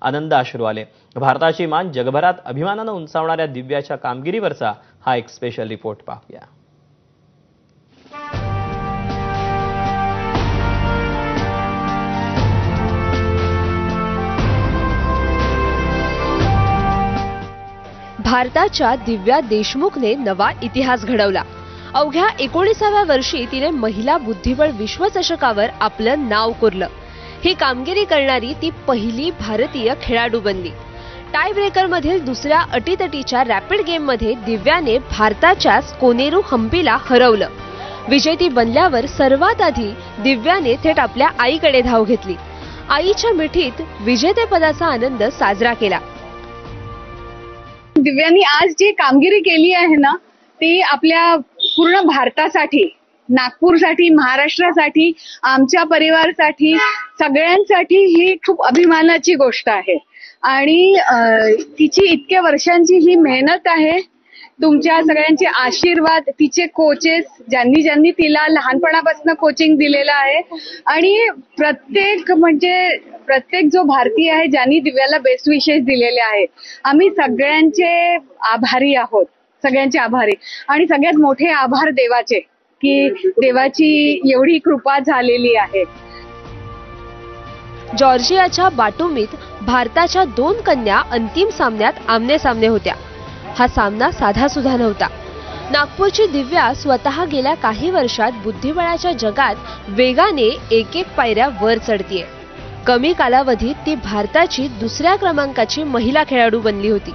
आनंद अश्रू आले. भारताची मान जगभरात अभिमानानं उंचावणाऱ्या दिव्याच्या कामगिरीवरचा हा एक स्पेशल रिपोर्ट पाहूया. भारताच्या दिव्या देशमुखने नवा इतिहास घडवला. अवघ्या 19व्या वर्षी तिने महिला बुद्धिबळ विश्वचषकावर आपलं नाव कोरलं. ही कामगिरी करणारी ती पहिली भारतीय खेळाडू बनली. टाय ब्रेकर मधील दुसऱ्या अटीतटीच्या रॅपिड गेम मध्ये दिव्याने भारताच्याच कोनेरू हम्पीला हरवलं. विजेती बनल्यावर सर्वात आधी दिव्याने थेट आपल्या आईकडे धाव घेतली. आईच्या मिठीत विजेतेपदाचा आनंद साजरा केला. दिव्यानी आज जी कामगिरी केली आहे ना, ती आपल्या पूर्ण भारतासाठी, नागपूरसाठी, महाराष्ट्रासाठी, आमच्या परिवारासाठी, सगळ्यांसाठी ही खूप अभिमानाची गोष्ट आहे. आणि तिची इतक्या वर्षांची ही मेहनत आहे. तुमच्या सगळ्यांचे आशीर्वाद, तिचे कोचेस ज्यांनी तिला लहानपणापासून कोचिंग दिलेलं आहे, आणि प्रत्येक जो भारतीय आहे ज्यांनी दिव्याला बेस्ट विशेस दिलेले आहेत. आम्ही सगळ्यांचे आभारी आहोत, सगळ्यांचे आभारी. आणि सगळ्यात मोठे आभार देवाचे, की देवाची एवढी कृपा झालेली आहे. जॉर्जियाच्या बाटुमीत भारताच्या 2 कन्या अंतिम सामन्यात आमने-सामने होत्या. हा सामना साधासुधा नव्हता. नागपूरची दिव्या स्वतः गेल्या काही वर्षात बुद्धिबळाच्या जगात वेगाने एक पायऱ्या वर चढतीये. कमी कालावधीत ती भारताची दुसऱ्या क्रमांकाची महिला खेळाडू बनली होती.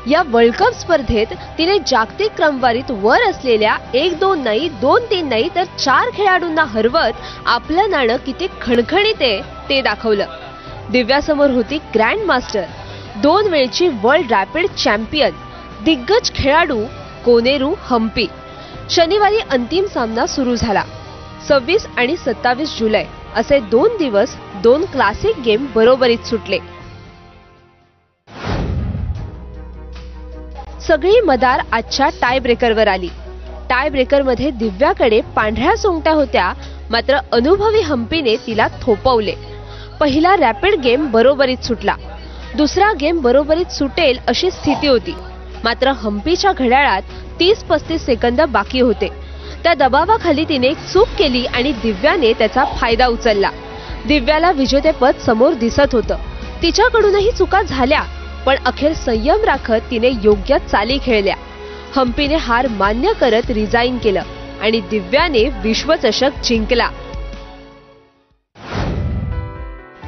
या वर्ल्ड कप स्पर्धेत तिने जागतिक क्रमवारीत वर असलेल्या 1-2 नाही, 2-3 नाही तर 4 खेळाडूंना हरवत आपलं नाणं किती खणखणीत आहे ते दाखवलं. दिव्यासमोर होती ग्रँड मास्टर, 2 वेळची वर्ल्ड रॅपिड चॅम्पियन, दिग्गज खेळाडू कोनेरू हम्पी. शनिवारी अंतिम सामना सुरू झाला. 26 आणि 27 जुलै असे 2 दिवस 2 क्लासिक गेम बरोबरीत सुटले. सगळी मदार आजच्या टाय ब्रेकरवर आली. टाय ब्रेकरमध्ये दिव्याकडे पांढऱ्या सोंगट्या होत्या, मात्र अनुभवी हम्पीने तिला थोपवले. पहिला रॅपिड गेम बरोबरीत सुटला. दुसरा गेम बरोबरीत सुटेल अशी स्थिती होती, मात्र हम्पीच्या घड्याळात 30-35 सेकंद बाकी होते. त्या दबावाखाली तिने एक चूक केली आणि दिव्याने त्याचा फायदा उचलला. दिव्याला विजेतेपद समोर दिसत होतं. तिच्याकडूनही चुका झाल्या, पण अखेर संयम राखत तिने योग्य चाली खेळल्या. हम्पीने हार मान्य करत रिझाईन केलं आणि दिव्याने विश्वचषक जिंकला.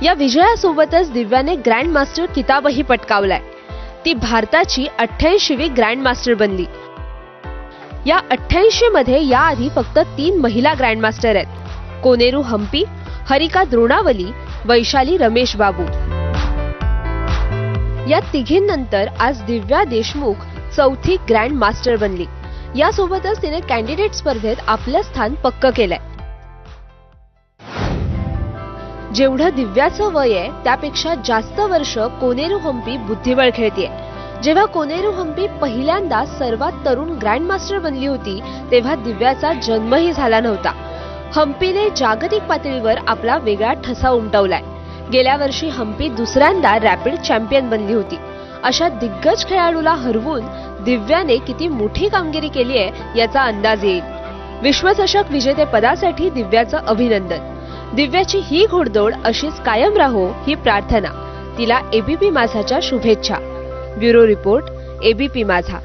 या विजयासोबतच दिव्याने ग्रँड मास्टर किताबही पटकावलाय. ती भारताची 88वी ग्रँड मास्टर बनली. या 88 मध्ये याआधी फक्त 3 महिला ग्रँड मास्टर आहेत: कोनेरू हम्पी, हरिका द्रोणावली, वैशाली रमेश बाबू. या तिघींनंतर आज दिव्या देशमुख 4थी ग्रँड मास्टर बनली. यासोबतच तिने कॅन्डिडेट स्पर्धेत आपलं स्थान पक्क केलंय. जेवढं दिव्याचं वय आहे त्यापेक्षा जास्त वर्ष कोनेरू हम्पी बुद्धिबळ खेळतीये. जेव्हा कोनेरू हम्पी पहिल्यांदा सर्वात तरुण ग्रँड मास्टर बनली होती तेव्हा दिव्याचा जन्मही झाला नव्हता. हम्पीने जागतिक पातळीवर आपला वेगळा ठसा उमटवलाय. गेल्या वर्षी हम्पी दुसऱ्यांदा रॅपिड चॅम्पियन बनली होती. अशा दिग्गज खेळाडूला हरवून दिव्याने किती मोठी कामगिरी केली आहे याचा अंदाज येईल. विश्वचषक विजेतेपदासाठी दिव्याचं अभिनंदन. दिव्याची ही घोडदौड अशीच कायम राहो ही प्रार्थना. तिला एबीपी माझाच्या शुभेच्छा. ब्युरो रिपोर्ट, एबीपी माझा.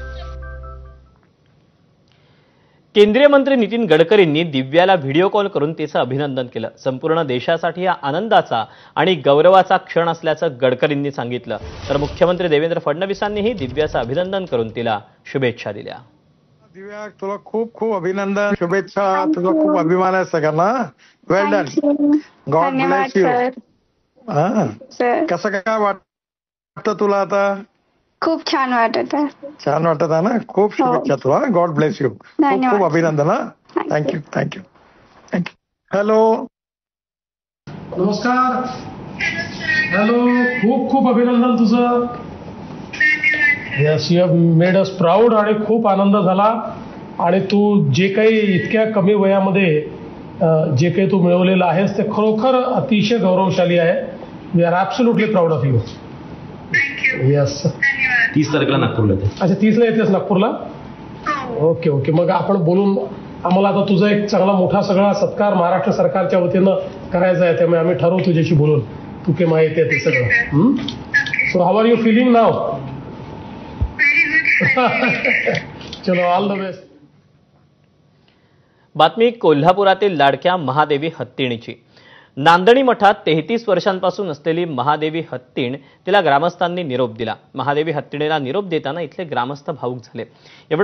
केंद्रीय मंत्री नितीन गडकरींनी दिव्याला व्हिडिओ कॉल करून तिचं अभिनंदन केलं. संपूर्ण देशासाठी हा आनंदाचा आणि गौरवाचा क्षण असल्याचं गडकरींनी सांगितलं. तर मुख्यमंत्री देवेंद्र फडणवीसांनीही दिव्याचं अभिनंदन करून तिला शुभेच्छा दिल्या. दिव्या, तुला खूप खूप अभिनंदन, शुभेच्छा. तुझा खूप अभिमान आहे सगळ्यांना. वेल डन. God bless you. कसं काय वाटतं तुला आता? खूप छान वाटत आहे. छान वाटत आहे ना? खूप शुभेच्छा तुला. God bless you. खूप खूप अभिनंदन. Thank you thank you thank you. हॅलो, नमस्कार. हॅलो, खूप खूप अभिनंदन तुझं. Yes, you have made us proud आणि खूप आनंद झाला. आणि तू जे काही इतक्या कमी वयामध्ये जे काही तू मिळवलेलं आहेस ते खरोखर अतिशय गौरवशाली आहे. We are absolutely proud of you. Yes. 30 तारखेला नागपूरला ते. अच्छा, 30ला येतेस नागपूरला. Okay okay. मग आपण बोलून आम्हाला आता तुझा एक चांगला मोठा सगळा सत्कार महाराष्ट्र सरकारच्या वतीनं करायचा आहे, त्यामुळे आम्ही ठरवू तुझ्याशी बोलून तू केव्हा येते ते सगळं. So how are you feeling now? चलो, ऑल द बेस्ट. बातमी कोल्हापुरातील लाडक्या महादेवी हत्तीणीची. नांदणी मठात 33 वर्षांपासून असलेली महादेवी हत्तीण तिला ग्रामस्थांनी निरोप दिला. महादेवी हत्तीणीला निरोप देताना इथले ग्रामस्थ भावूक झाले. एवढं